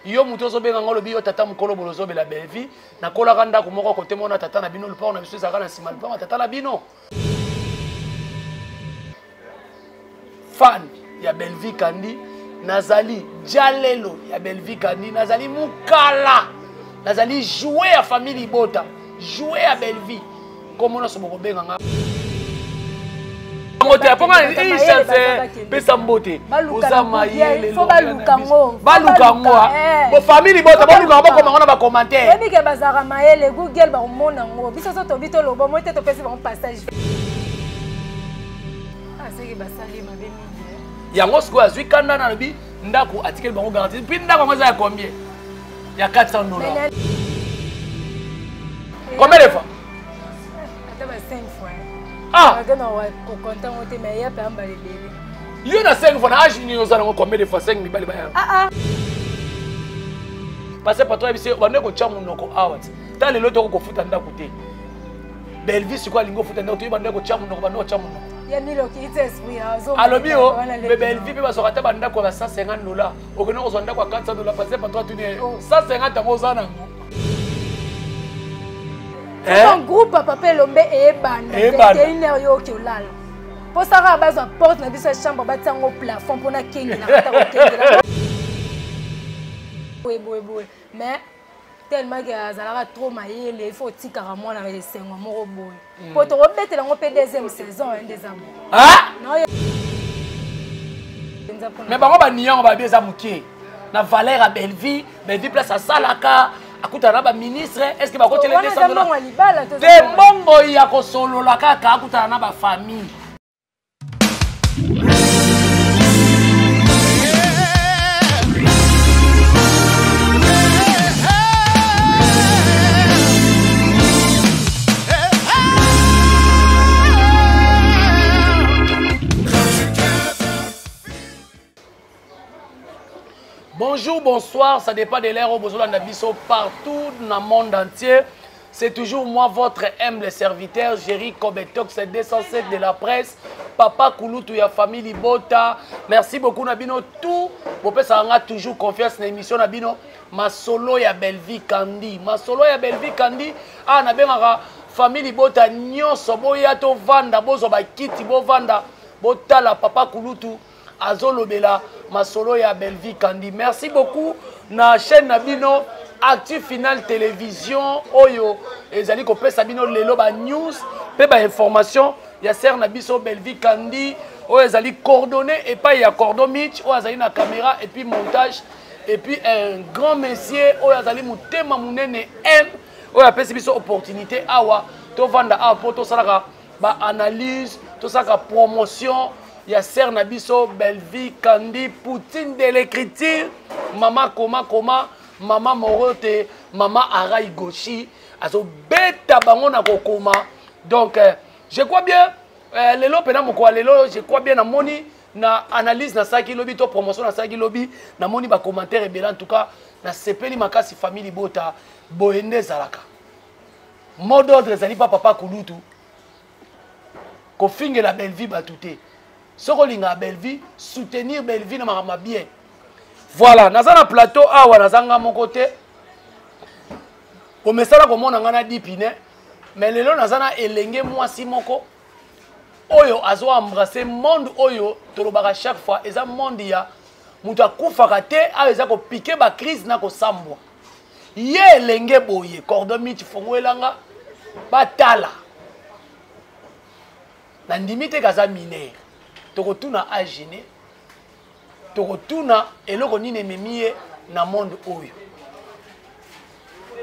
yo muto zo benga ngolo biyo tata mukolo bolozo bela belvi na kola kanda ko moko kote mona tata na bino lupa na biso za kana sima lupa tata na bino fan ya Belvi Kandi nazali jalelo ya Belvi Kandi nazali mukala nazali jouer ya famille Bota jouer ya Belvi comme on a sobo benga nga moto ya ponga ni chance pesa mbote uzama yele faut balukango bo famille Bota balukango ba comment on a ba commentaire ebi ke bazara mayele Google ba mona ngo biso so to bito lobo mo te to pesi ba passage aseki basali mabe mingi yango siko azwi kanda na bi ndako article bango garantie puis ndako ngoza ya combien ya $400 combien de fois ata ba 5 fois ah agana wa ko konta mote mais ya pa mbali bebe yo na 5 fois na age ni ozana ngo combien de fois 5 mibali ba parce que patron bise bande ko chamu noko awat ta lelo to ko futa ndako te Belvi siko alingo futa ndako to bande ko chamu noko bande ko chamu noko ya milo ki esprit azo alobio Belvi pe baso kata banda ko $150 okeno ko zonda kwa $400 parce que patron tu ne 150 ngo zana ngo un groupe papa lombe e banda 21h yo ki olala po saka bazo porte na biso chambre batango plafond pona kengi na kata ko kengi boy mais tellement que azalaka trop mayele il faut tikara mwana avec sengo moko boy po to robetela ngo pe deuxième saison des amours non mais bango ba niyango ba beza mukie na valeur à Belvi place à Salaka akuta na ba ministre est-ce que ba ko tele $200 te bongo ya ko solo la kaka akuta na ba famille. Bonjour, bonsoir, ça dépend de l'ère au besoin d'Abisso partout dans le monde entier. C'est toujours moi, votre humble serviteur, Jerry Kobetok, c'est 207 de la presse. Papa Kouloutou, ya famille Bota. Merci beaucoup, Nabino. Tout, vous pouvez toujours confiance dans l'émission Nabino. Ma solo ya Belvi Kandi. Ma solo ya Belvi Kandi. Ah, Nabena famille Bota, Nyon, Soboya, to Vanda, Bozo, Bakiti, Bo Vanda, Bota, la Papa Kouloutou. Azolo Bela, ma solo ya Belvi Kandi. Merci beaucoup na chaîne Nabino Active Final Télévision Oyo ezali ko pesa bino lelo ba news pe ba information ya ser na biso Belvi Kandi oyo ezali coordonné et pas ya cordon Mitch oyo azali na caméra et puis montage et puis un grand monsieur oyo azali mutema munene M oyo apesi biso opportunité awa to vanda a poto salaka ba analyse to saka promotion. Il y a Ser Nabiso, Belvi, Kandi, Poutine de l'écriture, Maman Koma, Maman Morote, Maman Araï Goshi, Azo Beta Bangona Kokoma. Donc, je crois bien, Lelo Pena Moko, Lelo, je crois bien, na moni, na analyse, na Saki Lobby, to promotion, na Saki Lobby, na moni, ba commentaire et bien, en tout cas, na Sepeli Makasi Family Bota, Bohende Zalaka. Mot d'ordre, Zali Papa Kouloutou, Kofinge la Belvi Batouté. Sokolinga Belvi, soutenir Belvi na marama bien. Voilà, nazana plateau awa nazanga mon côté. Au message comme on a dit pine, mais lelo nazana elenge mwasi moko. Oyo azo embrasser monde oyo tolobaka chaque fois eza monde ya mutu akufaka te a eza ko piquer ba crise na ko sambwa. Ye elenge boye cordon Mitch fongwelanga batala. Na ndimite kaza minere. Tokotuna agine tokotuna eloko nini ememie na monde oyo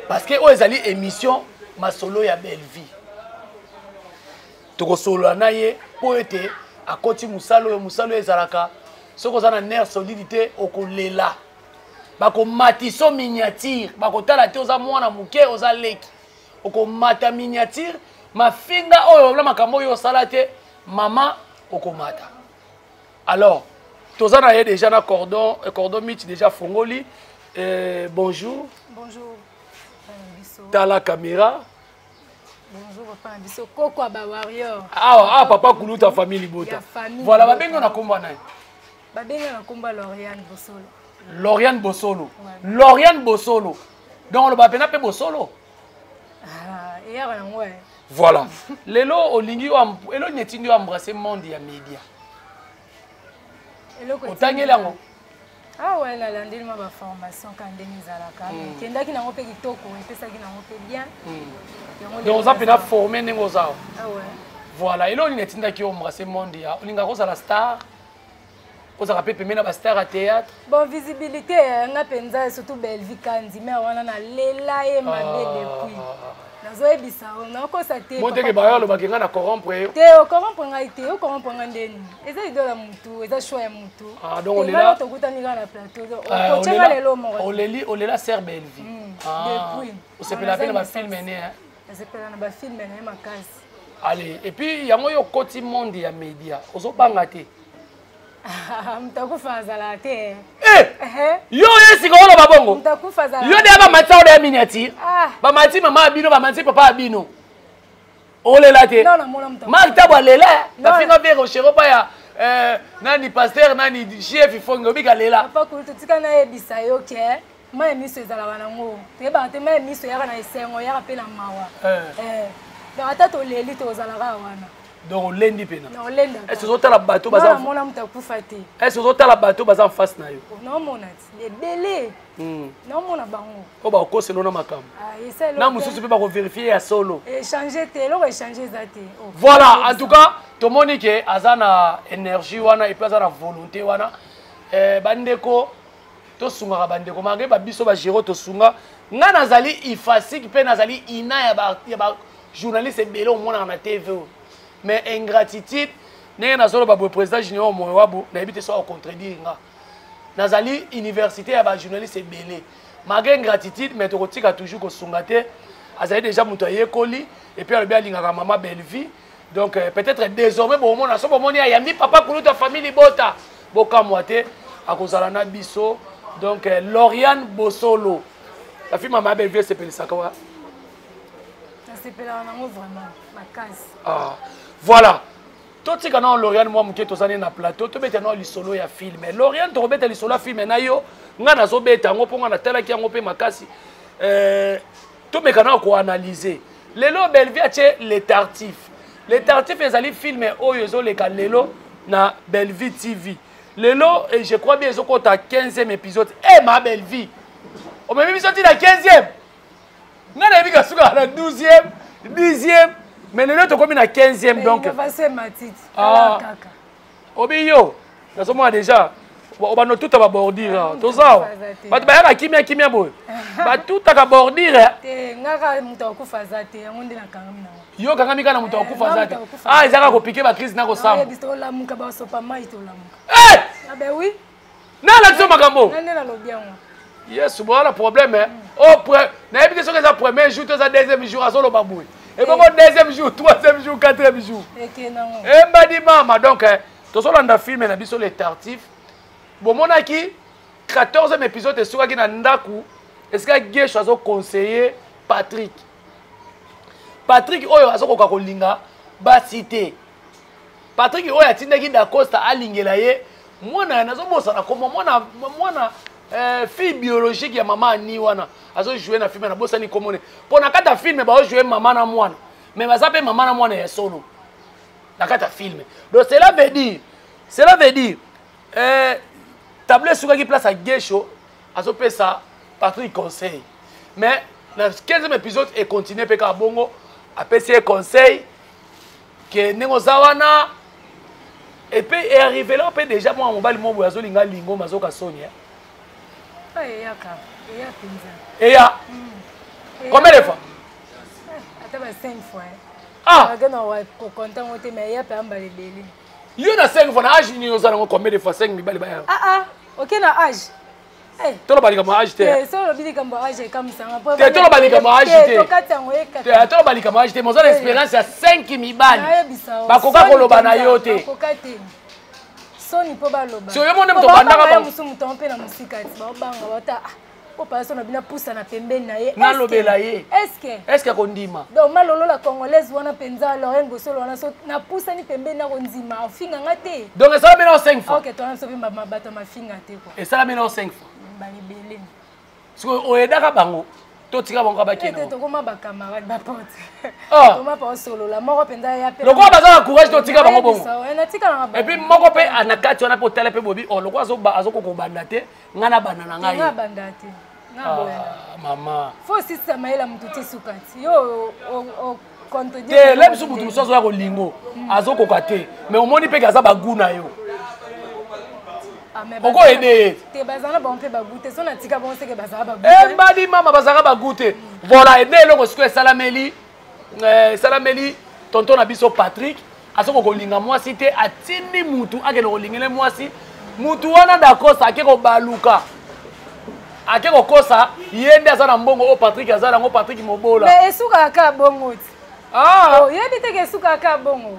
parce que oyo ezali émission masolo ya Belvi tokosolola na ye po ete akoti musalo oyo musalo ezalaka soko za na nerf solidité okolela bakomatiso miniature bakotala te oza mwana muke oza leki okomata miniature mafinga oyo la makambo oyo osala te mama okomata. Alors, tous en avez déjà un cordon Mitch déjà fongoli. Bonjour. Bonjour. T'as la caméra. Bonjour papa biso Koko ba warrior. Ah papa Koulou ta famille Bota. Voilà, ba benga na komba na. Ba benga na komba Lauriane Bosolo. Lauriane Bosolo. Lauriane Bosolo. Donc le bapena pe Bosolo. Voilà. Lelo olingi elo netindi embrasser monde ya média. Otangeli yango. Ah ouais, la landeli ma formation quand denizalaka. Kendaki nango pe kitoko, epesaki nango pe bien. Donc ça pena formé nengo za. Ah ouais. Voilà, elo netinda ki embrasser monde ya. Olinga ko la star. Ko za pe pemena ba star à théâtre. Bon visibilité nga penza surtout Belleville kandi mais wana na lela e mabe depuis. Nazoebisa on ko sa te. Monte ke ba yo lo bakenga na corrompre. Te o corrompre nga ite, o corrompre nga ndeni. Eza idola mutu, eza choix ya mutu. Ah donc on est là. To kutani nga na plateau. O tchenga lelo mo. On est là sœur Belleville. Depuis. On s'appelle la peine ba film né hein. On s'appelle na ba film né makasi. Allez, et puis yango yo koti monde ya média. Ozo banga te. Mtakufa zala te. Yo yesi ko lo babongo. Mtakufa zala. Yo de ba matsa o de miniature. Ba mati mama abino ba mati papa abino. Ole la te. Non non mona mtakufa. Ma tabo lela. Ba finga be ko shero pa ya nani pasteur nani chef fongo bika lela. Papa ko tutika na ebisa yo ke. Ma emiso ezala bana ngo. Te ba te ma emiso ya kana esengo ya kapela mawa. Donc ata to leli to zala ka wana. Donc lendi pena. Non lenda. Est-ce que la bateau baza? Non mona mtakufa te. Est-ce que la bateau baza en face na yo? Non mona ti. Ebele. Non mona bango. O ba ko selona makambo. Essaye na mususu pe ba ko vérifier ya solo. Changer te, lo changer za te. Voilà, en tout cas, to monike azana énergie wana et place na volonté wana. Bandeko to sunga bandeko mangé ba biso ba giro to sunga. Nga nazali ifasiki pe nazali ina ya ba journaliste belé au monde na TV. Mais ingratitude, n'est pas seulement le président junior Mowabu, n'a pas été contredire. Nazali université à journaliste belé. Malgré ingratitude, mais tu as toujours que sungate, azali déjà mutoye koli et puis elle bien linga maman Belleville. Donc peut-être désormais bon monde, so bon monde ya yambi papa pour ta famille bota. Boka moite à cause de la biso. Donc Lauriane Bosolo. La fille maman Belleville s'appelle ça quoi? Ça s'appelle vraiment ma case. Ah. Voilà. Tout ce qu'on a Lauriane moi muke tozane na plateau to betana li solo ya film. Lauriane to beta li solo film na yo nga na zo beta ngo ponga na tala ki yango pe makasi to mekana ko analyser. Lelo Belleville ache les tartifs. Les tartifs ezali film oyo zo le lelo na Belleville TV. Lelo et je crois bien zo ko ta 15e épisode. Ma Belleville. O même sorti la 15e. Nga na bika suka na 12e, 10e. Mais le nôtre comme na 15e donc. On va se matite. Obiyo. Nous sommes déjà. On va tout à bordir. Tout ça. Ba ba kimia boy. Ba tout à bordir. Ngaka muto akufa te ngonde na kangami na. Yo kangami kana muto akufa te. Ah izaka ko piquer ba crise na ko sam. Bisto la muka ba sopa mai to la muka. Ah ben oui. Na la tso makambo. Nane la lobia moi. Yes, voilà problème hein. Oh na ebi que ça premier jour, ça deuxième jour azolo baboué. Et bon, deuxième jour, troisième jour, quatrième jour. Et m'a maman, donc, tout ça, on a filmé sur les tartifs. Bon, mon aki, 14e épisode, est sur qui n'a ndaku. Est-ce que Gué choisit conseiller Patrick? Patrick, oyo, aso ko kakolinga, ba cité. Patrick, oyo, atindaki d'Acosta à Lingelaye. Moi, nazo bossa na comment, moi na fille biologique ya maman ni wana azo jouer na film na bossa ni komone pour na kata film ba jouer maman na mwana mais ba zape maman na mwana ya solo na kata film donc cela veut dire tableau sur qui place à Guécho azo pesa Patrick conseil mais le 15e épisode et continuer pe ka bongo apesi conseil que nengo zawana et puis arrivé là peut déjà moi mobile mo boyazo linga lingo mazoka sonia. Et ya combien de fois? 5 fois. Ah! Il y a 5 fois, âge combien de fois? 5 000 balles. Ah, ok, na âge. Tu as pas dit que âge t'es. Tu as dit que âge comme ça. Tu as pas dit que âge t'es. Tu as pas dit que âge t'es. Mon expérience c'est 5 000 balles. Ba koka koloba na yo te. Soni po ba loba. Si yo monde to bandaka ba. Musu mutompe na musika ti ba banga bata. Po pa so na bina pusa na pembeni na ye. Na lobela ye. Est-ce que kondima? Donc malolo la congolaise wana penza Lauriane Bosolo wana so na pusa ni pembeni na kondima ofinga ngate. Donc ça mena 5 fois. OK, toi na so bimba bato ma finga te quoi. Et ça mena 5 fois. balibele siko oyedaka bango totika bango bakena tokoma bacamarade bapote ah toma pa solola moko penza ya pe lokwa baza courage totika bango bongo et puis moko pe anakati wana po tala pe bobi o lokwa azoko banda te ngana bana na ngai nga banda te nga boya mama fo sisa maela mutu tisukati yo o contredire te lemsu mutu musozo ya kolingo azokoka te mais omoni pe kaza baguna yo oko ede te bazana ba mpe bagute so na tika bon seke bazana bagute badi mama bazaka bagute voilà ede eloko siko esalameli salameli tonton na biso Patrick azoko kolinga mwasi te atindi mutu akele kolingele mwasi mutu wana dakosa ake kobaluka ake kokosa yende aza na mbongo o Patrick aza nango Patrick mobola mais esuka ka bongo ti ah yebi te ke esuka ka bongo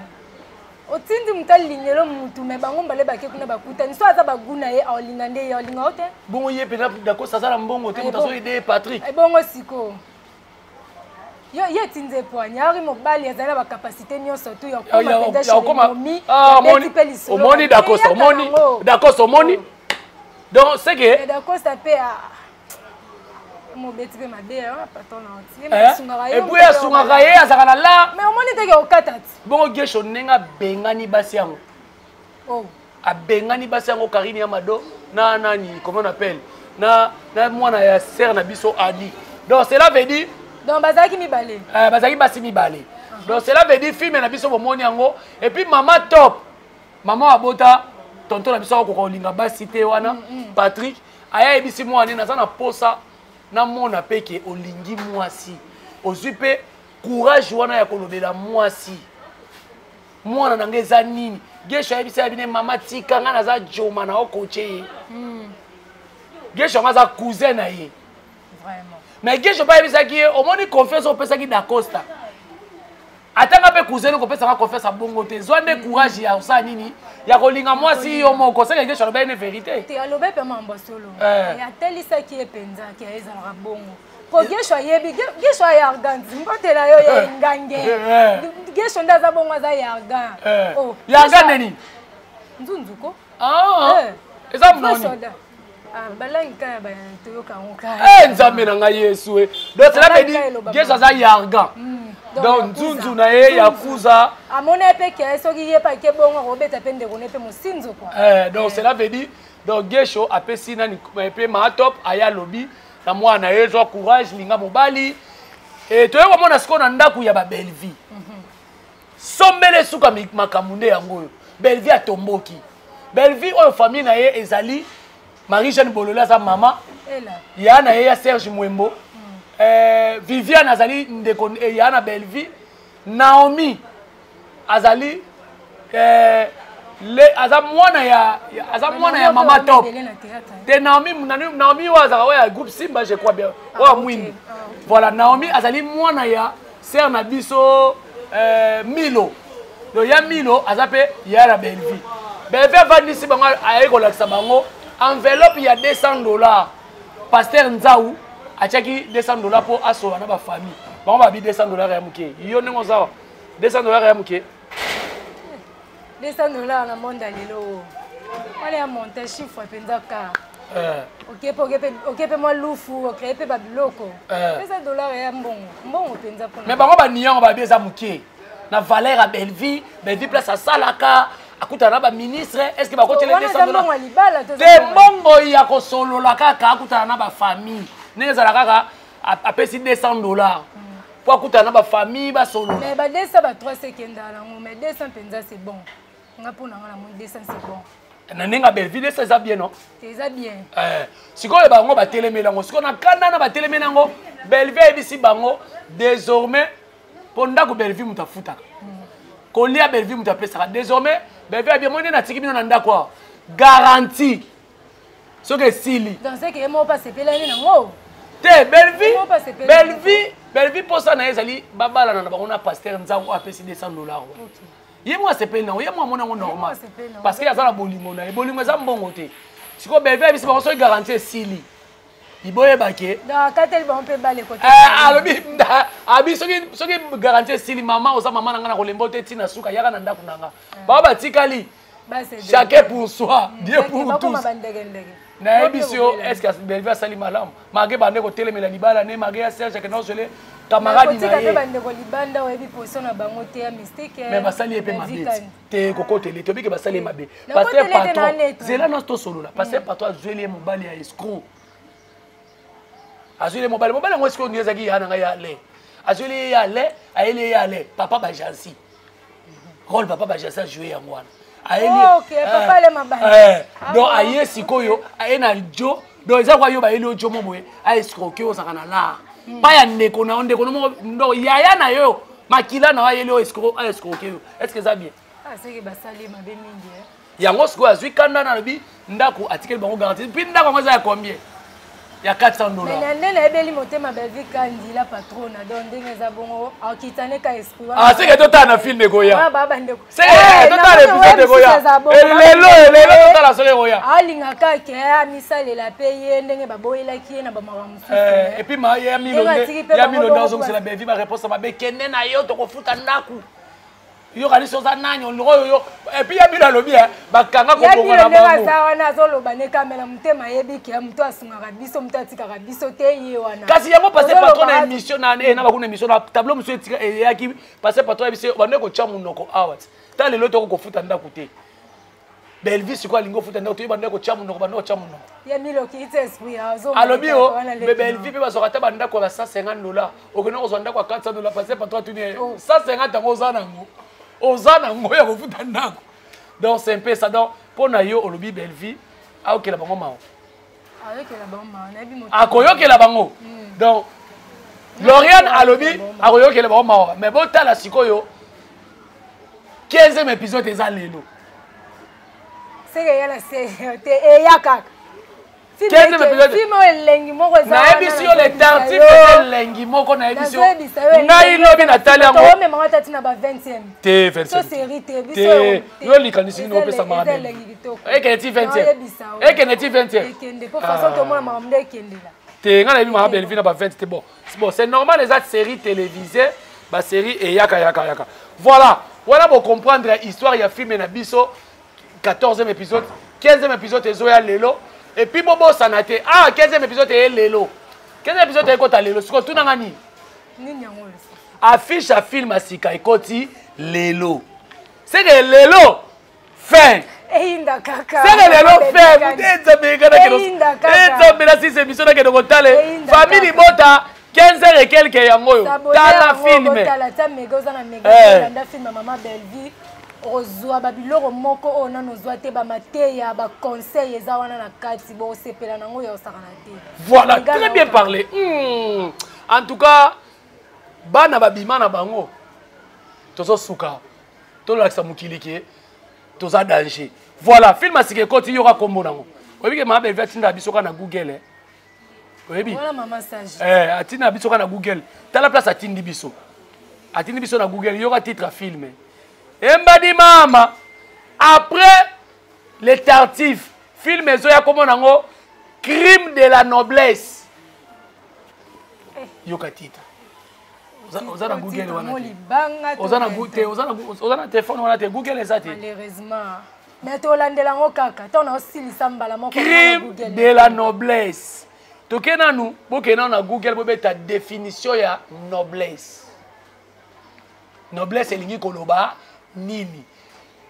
otindi mutalingelo mutu me bango mbale bake kuna bakuta ni so aza baguna ye aolinga nde ye aolinga ote bongo ye pena dakosa aza na mbongo te mutu azo ede Patrick bongo siko ye tinze poignard mobali azali na bakapasité nyonso tu ya omoni dakosa omoni dakosa omoni donc c'est que dakosa pe mobeti pe mabe patron et puis asungaka ye azaka na la mais omoni te ke okata ti bongo gesho nenga bengani basi yango abengani basi yango Karine ya Mado na nani comment on appelle na mwana ya sœur na biso Adi donc cela veut dire donc bazaki mibale bazaki basi mibale donc cela veut dire film na biso bomoni yango et puis mama top mama abota tonton na biso ko kolinga basi te wana Patrick aya ebisi mwana na sana posa na mona peke olingi mwasi ozwi pe courage wana ya kolobela mwasi mwana na ngeza nini gesho ebisi ya bine mama tika nga naza joma na okoche gesho nga za cousin na ye vraiment mais gesho ba ebisa ki omoni confiance opesa ki dacosta atanga pe cousin ko pesa nga confiance bongo te zwande courage ya usa nini ya kolinga mwasi yo moko seke gesho ba une vérité te alobe pe mambo solo ya telisa ki epenza ki ezala bongo po gesho yebi gesho ya arganzi mbotela yo ya ngange gesho ndaza bongo za ya argan oh ya argan neni nzunzuko eza mnoni balangi kaya ba toyoka ngoka nzambe na ngai Yesu donc cela veut dire gesho za ya argan donc nzunzu na ye ya kuza amona pe ke soki ye pa ke bongo robeta pe ndeko ne pe mosinzo quoi donc cela veut dire donc gesho apesi nani pe ma top aya lobi na mwana ye zo courage linga mobali et to yeko mona siko na ndaku ya ba Belleville sombele suka makamunde yango Belleville atomboki Belleville oyo famille na ye ezali Marie-Jeanne Bolola sa mama ya na ye ya Serge Mwembo Viviane azali ndeko ya na Belleville Naomi azali aza mwana ya mama top de Naomi waza wa groupe Simba je crois bien wa mwindi voilà Naomi azali mwana ya sœur na biso Milo donc ya Milo azape ya la Belleville vandisi bango ayi kolakisa bango enveloppe ya $200 pasteur Nzau achaki $200 pour asola na ba famille bango ba bi $200 ya muke yo nengo zawa $200 ya muke $200 na monde lelo wale ya monter chiffre penza ka okepe mwa lufu okepe ba biloko $200 ya mbongo penza pona mais bango ba niyango ba beza muke na valeur à Belleville place à Salaka akuta na ba ministre est-ce que ba ko tele $200 te mbongo ya ko solola kaka akuta na ba famille neza la kaka apesi $200 pour akuta na ba famille ba solo mais ba 200 ba 300 kenda na mais 200 penza c'est bon nga pona nga na 200 c'est bon na nenga Belleville ça bien non c'est bien sikoyo bango ba telemela ngo siko na kanda na ba telemela ngo Belleville ebisi bango désormais ponda ko Belleville mutafuta kolia Belleville mutapesa désormais Belleville bien moni na tiki bino na ndako garantie soke sili donc c'est que mo pas sepelani na ngo te Belleville posa na ezali babala na bango na pasteur Nzango apesi $200 ye moi sepeli na ye moi mona ngo normal parce que azala bolingo na bolingo eza mbongo te siko Belleville bisi bango so garantie sili iboye bake donc katel ba on peut baler côté abi soki garantie sili mama oza mama nanga na kolembo te tina suka yaka na ndako nanga ba batikali chacun pour soi Dieu pour tous Na ebisio est-ce que Bellevue a sali malam? Magé bande ko telemela libala ne magé Serge que non gelé camarade na ye. Bande ko libanda webi position na bango te ya mystique. Mais basali epé mabe. Te koko télé to bi ke basali mabe. Parce que patron, c'est là notre solo là. Parce que patron Zueli mobali ya escroc. Azuli mobali ngo escroc ni ezaki ya na ya le. Azuli ya le, aele ya le. Papa ba jansi. Rôle papa ba jansi jouer ya ngwana. Ok, papa le mabali. Donc aye sikoyo, aye na jo, donc eza kwa yo ba ele ojo moboye, aye escroquer osaka na la. Pas ya ndeko na ndeko no yaya na yo, makila na aye le escroquer. Est-ce que ça bien? Ah, c'est que basali mabe mingi. Yango siko azwi kanda na lobi ndako article bango garantie. Puis ndako ngo za combien? Il y a $400. Mais na ebeli motema Bellevue kandi la patrona donc ndenge za bongo akitane ka esprit. Ah, c'est que toi na film de Goya. Ah baba ndeko. C'est toi na épisode de Goya. Lelo toi la sole Goya. Alinga ka ke misale la paye ndenge baboyela ki na ba maramusu. Et puis ma ya milo dans c'est la Bellevue ma réponse ma be kende na yo to ko futa ndaku. Yo kali soza nani on yo et puis ya milo lobi bakanga ko bongo na bango. Ya na zoloba ne kamela mutema yebi ke mtu asungaka biso mtu atikaka biso te ye wana. Kasi yango passer patron na émission na na ba kuna émission na tableau monsieur tika ya ki passer patron biso bande ko cha munoko awat. Ta lelo to ko futa ndaku te. Bellevue siko lingo futa ndaku te bande ko cha munoko bande ko cha munoko. Ya milo ki ite esprit azo. Alobi o Bellevue pe bazo kata banda ko $150. Okena ko zonda kwa $400 passer patron tuni 150 ngo zana ngo. Ozana ngo ya ko futa ndaku. Donc c'est un peu ça donc pour na yo olobi Bellevue a okela bango mao. Ayokela bango mao na bi moto. Akoyokela bango. Donc Lauriane alobi akoyokela bango mao mais bon tala sikoyo 15e épisode eza lelo. C'est que yala c'est te eyaka. 15e épisode. Fimo elengi moko za. Na ebisi yo le tartif elengi moko na ebisi yo. Ngai lobi na tali yango. To même ngata tina ba 20e. Te 20e. So série te biso. Yo likanisi no pesa mabe. Ekenti 20e. Ekenti 20e. Ekende pour façon to mona mamde ekende la. Te ngana bi ma Bellevue na ba 20 te bon. Bon, c'est normal les autres séries télévisées, ba série et yaka. Voilà. Voilà pour comprendre l'histoire ya film na biso 14e épisode, 15e épisode ezoya lelo. Et puis bobo sanate ah 15e épisode est lelo 15e épisode est kota lelo siko tuna ngani nini yango affiche à film asika ekoti lelo c'est que lelo fin einda kaka c'est que lelo fin peut-être bengana kelo et bela si émission na kelo tale famille bota 15h et quelques yango yo tala film tala ta mega ozana mega nda film maman Bellevue ozwa babiloko moko ona nozwa te ba mateya ba conseil eza wana na kati bo sepela nango ya osakana te. Voilà, très bien parlé. En tout cas, bana babima na bango. Tozo suka. To laksa mukiliki. Toza danger. Voilà, film asike koti yora kombo nango. Oyebi ke ma Bellevue tinda bisoka na Google Oyebi. Voilà maman sage. Atina bisoka na Google. Tala place atindi biso. Atindi biso na Google yora titre film. Embadi mama après les tartifs film ezoya comme nango crime de la noblesse yoka titre ozana Google wana ozana téléphone wana te Google ezati malheureusement mais to landela ngo kaka to na osilisa mbala moko crime de la noblesse tokena nu bokena na Google bobeta définition ya noblesse elingi koloba nini.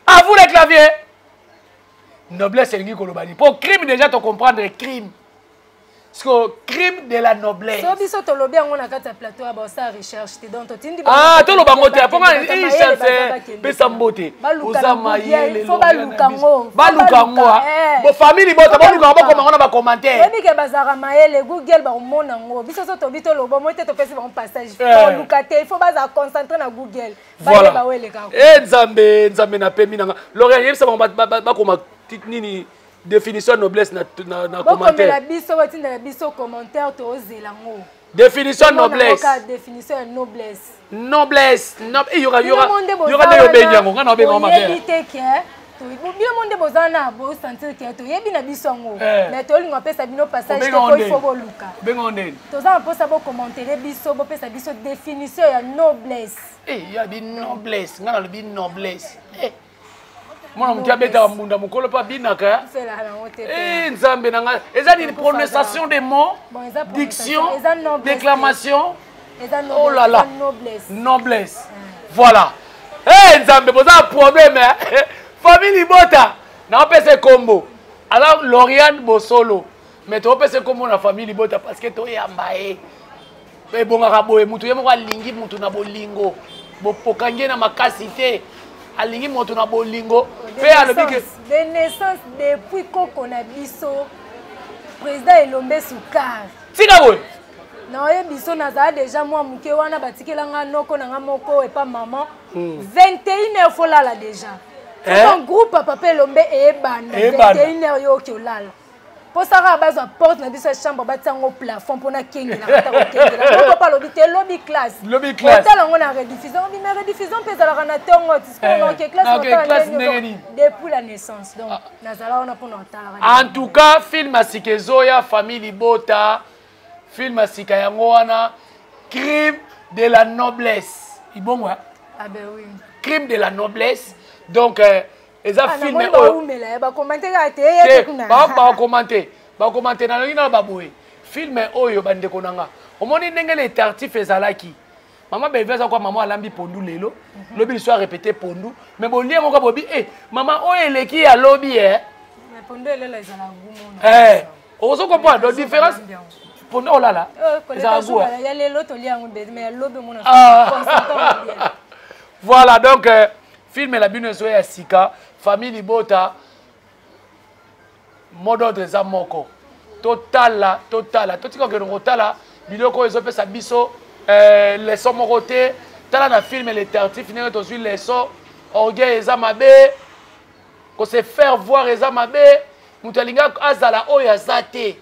À vous les claviers. Noblesse et Kolobani. Pour crime déjà tu comprendre crime. Parce que crime de la noblesse. So biso to lobi ngo na kata plateau ba sa recherche te donc to tindi ba. Ah to loba ngote pour moi il cherche pesa mbote. Ozama yele. Faut baluka ngo. Baluka ngo. Bo famille bota baluka ngo comme on a ba commentaire. Obi ke bazara maele Google ba mona ngo. Biso so to bito lobo mo te to pesi ba passage. Pour luka te il faut baza concentrer na Google. Voilà. Et nzambe na pemi nanga. Lauriane yebisa ba koma nini définition noblesse na commentaire. La biso batinda la biso commentaire to ozelango. Définition noblesse. Définition noblesse. Noblesse. Il y aura des obédients. On a obédients ma mère. Bien monde bozana bo sentir que to yebi na biso ngo. Mais to lingo pesa bino passage ko il faut boluka. Bengonden. To za posa bo commenter biso bo pesa biso définition ya noblesse. Il y a des noblesse. Ngana le bi noblesse. Mwana mukia beta mbunda mukolo pa binaka. Nzambe nanga. Eza une prononciation des mots, diction, déclamation. Oh là là. Noblesse. Voilà. Nzambe boza problème. Famille Libota. Na pese combo. Alors Lauriane Bosolo. Mais tu pese combo na famille Libota parce que to yamba e. E bonga boye mutu yemo kwa lingi mutu na bolingo. Bopokange na makasi te. Alingi mutu na bolingo. Pe alobike de naissance depuis koko na biso. Président Elombe Soukar. Tika boye. Na oye biso nazala déjà moi muke wana batikelanga noko na ngamoko et pas maman. 21h folala déjà. Un groupe papa Elombe et banda 21h yo ki olala. Pour ça à base porte na biso chambre batango plafond pour na kengela batako kengela. Papa lobby te lobby class. Lobby class. Hôtel on a rediffusion, mais rediffusion pesa la na tongo tisiko classe depuis la naissance. Donc nazala on a pour notala. En tout cas, film Asikezoya famille Libota. Film Asika yango wana crime de la noblesse. Ibongo. Ah ben oui. Crime de la noblesse. Donc eza film ba commenter ba commenter na lina ba boye. Film oyo bande konanga. Omoni ndenge les tartifs ezalaki. Maman beveza kwa maman alambi pondu lelo. Lobi soit répéter pondu, mais bon lien ngoko bobi maman oyo eleki ya lobi Mais pondu lelo ezala ngumo. On se comprend la différence. Oh là là. Voilà donc film la bino so ya sika famille Libota modo de zamoko total totika que rotala biloko ezo pesa biso les somoroté tala na film les tartifs ne to sur les so orgueil ezamabe ko se faire voir ezamabe mutalinga azala oya zate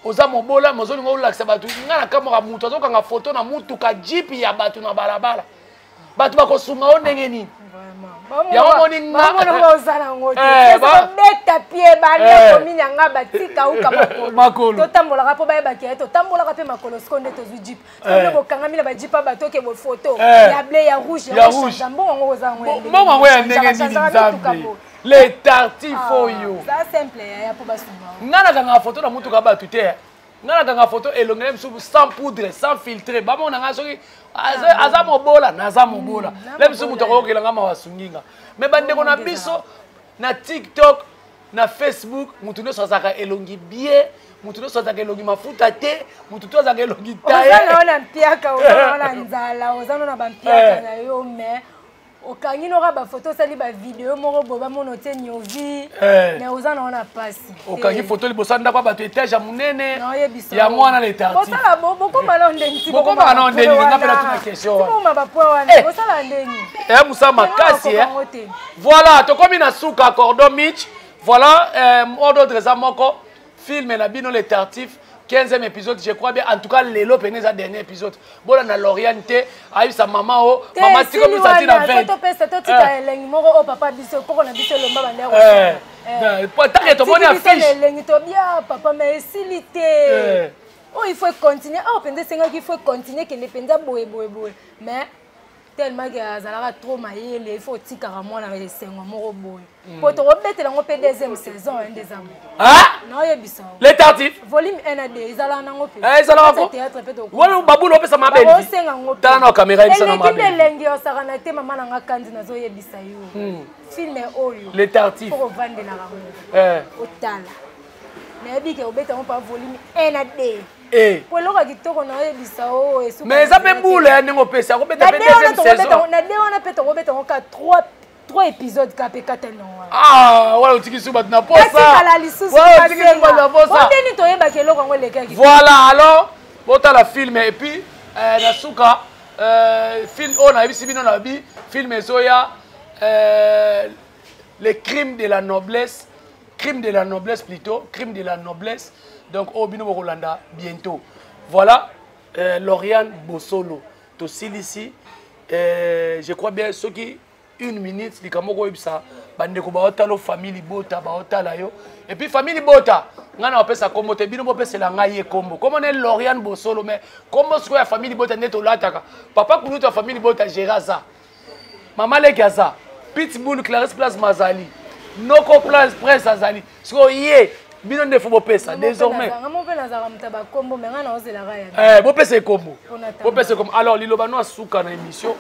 oza mobola mozoli ngolakisa batu ngana kamera mutu azokanga photo na mutu ka jeep ya batu na balabala batu bakosunga o ndenge nini vraiment ya moni nga ozala ngote beta pie bande komini nga batika uka makolo totambolaka po baye bakeye totambolaka pe makolo skonde tozu jeep skonde bokanga mina ba jeep bato ke bo photo ya bleu ya rouge ya rouge mbongo ngo ozala ngote mbongo ngo ya ndenge nini nzambe les tartifs oyo ça simple ya po basunga ngana kanga photo na mutu ka batu te ngana kanga photo elongele msubu sans poudre sans filtre bamo na nga soki aza mobola naza mobola le msubu to ko kelanga mawasunginga me bande ko na biso na TikTok na Facebook mutu no sozaka elongi bien mutu no sozaka elongi mafuta te mutu to sozaka elongi taye ozana na mpiaka ozana nzala ozana na bampiaka na yo mais okangi no ba photo sali ba video moko boba mono te nyovi na ozana ona pasi okangi photo libosa ndako ba etage ya munene ya mwana le tarti bosala boko malonde nti boko malonde ni nga pela tuna question wa mo ba point wana bosala ndeni musa makasi voilà to komi na suka cordon mitch voilà ordre de moko film na bino les tartifs 15e épisode, je crois bien. En tout cas, Lélo Péné, sa dernier épisode. Bon, on a l'orienté, a eu sa maman, maman, tu comme ça, tu l'as fait. Papa, papa, mais s'ilité. Oh, il faut continuer. Oh, il faut continuer, qu'il ne pense boé. Mais, tellement que Zara trop maillé, il faut que tu aies les 5 mois. Pour te remettre dans la deuxième saison, des amours. Ah? Non, il y a bizarre. Les tartifs. Volume 1 à 2, ils allaient en Europe. Ils allaient en Europe. Oui, Babou Lopé, ça m'a bien dit. T'as la caméra, il s'en a marre. Et maman n'a pas de nazo et bisayo. Film Oyo. Les tartifs. Pour vendre la rame. Au tal. Mais il y a un volume 1 à 2. Pour le reste, mais ça fait boule, hein, on peut ça. On peut taper deuxième saison. On a 3 épisodes capé 4 non. Ah, ouais, tu dis na pas ça. Voilà, alors, bon t'as la film et puis na suka film on a vu si bien on a vu film Zoya les crimes de la noblesse, crime de la noblesse plutôt, crime de la noblesse. Donc au Bino Rolanda bientôt. Voilà Lauriane Bosolo. Tossil ici. Je crois bien ceux qui 1 minute li kamoko ibsa bande ko baotalo famille Bota baotala yo et puis famille Bota ngana opesa kombo te bino bopesa la ngai kombo comme on est Lauriane Bosolo mais comment ce que la famille Bota neto lataka papa kunuta famille Bota gérer ça maman le gaza Pitbull Clarisse Place Mazali Noko Place Prince Azali so ye bino nde fo bopesa désormais bopesa kombo alors liloba no asuka na émission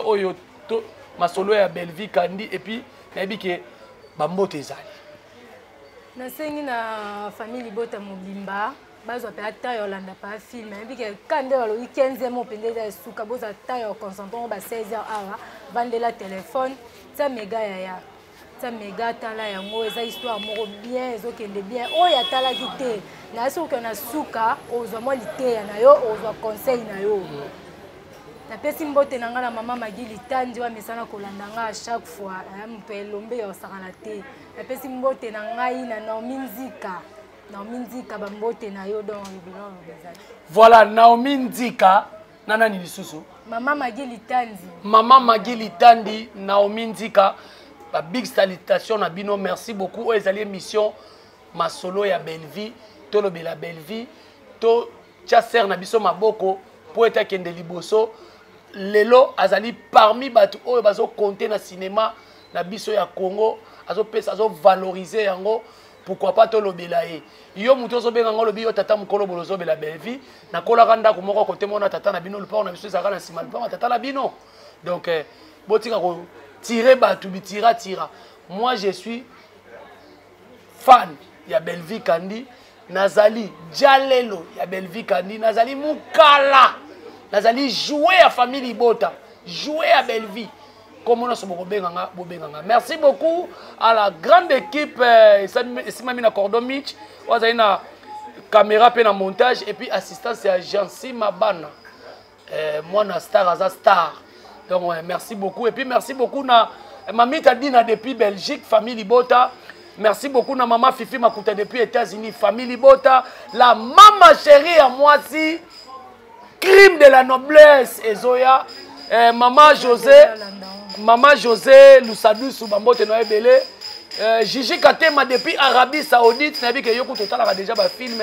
oyo to masolo ya Belleville Kandi et puis nayebi ke bambote ezali nasengi na famille bota mobimba bazwa pe ata yolanda pa film nayebi ke kande waloyi 15e mopende eza esuka boza ata yo concentrant ba 16h awa vandela téléphone ta mega yaya ta mega tala yango eza histoire moko bien ezokende bien oyo atalaki te nayesi oke na suka ozwa mwa liteya na yo ozwa conseil na yo napesi mbote na nga na mama Magili Tandi wamesana kolanda nga à chaque fois moto elombe yosakana te napesi mbote na ngai na Naomi Nzika bambote na yo donc bilon bezali voilà Naomi Nzika nanani lisusu mama Magili Tandi Naomi Nzika ba big salutation na bino merci beaucoup ezali émission masolo ya Belleville to lobela Belleville to chasser na biso maboko po eta kende liboso lelo azali parmi batu oyo bazo compter na cinéma na biso ya Congo azo valoriser yango pourquoi pas to lobela e yo muto zo benga ngolo biyo tata mukolo bolozo bela Belleville na kola kanda ko moko kote mona tata na bino le pa na biso zaka na sima le pa tata na bino donc botika ko tirer batu bitira tira moi je suis fan ya Belleville Kandi nazali jalelo ya Belleville Kandi nazali mukala nazali jouer à famille Bota jouer à Belleville comme on a bobenganga. Merci beaucoup à la grande équipe Simami na Cordon Mitch wazali na caméra pe na montage et puis assistance à Jansi Mabana moi na star aza star donc ouais, merci beaucoup et puis merci beaucoup na Mami Tadina depuis Belgique famille Bota. Merci beaucoup na maman Fifi Makuta depuis États-Unis famille Bota. La maman chérie à moi si crime de la noblesse Ezoya maman José Lusadu Subambote no ebele Gigi Katema depuis Arabie Saoudite nabi ke yoko total a déjà ba film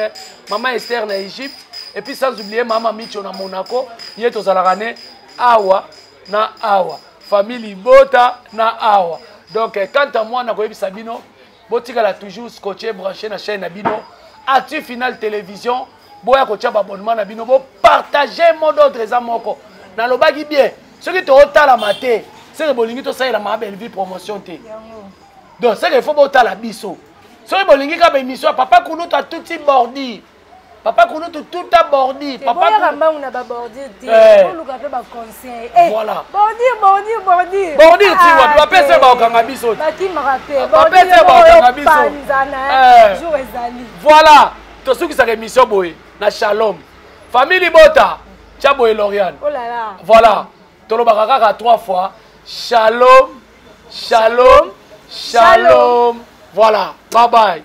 maman Esther na Égypte et puis sans oublier maman Micho na Monaco yeto zalakane awa na awa famille Bota na awa donc quant à moi na koyebi Sabino botika la toujours scotché branché na chaîne na bino Actu Final Télévision boya ko tia abonnement na bino bo partager mon d'autres eza moko na lobaki bien ce qui te otala maté c'est que bolingi to ça la ma Belleville promotion te donc c'est que faut otala biso ce que bolingi ka ba émission papa Kounou ta tout petit bordi papa Kounou tout a bordi papa Kamba on a ba bordi te on luka pe ba conseil voilà bordi ti wa ba pesa ba okanga biso ba ki marape ba pesa ba okanga biso jour ezali voilà to suki sa émission boy na Shalom famille Bota Chabo et Lauriane oh là là voilà tolobaka kaka 3 fois Shalom voilà bye bye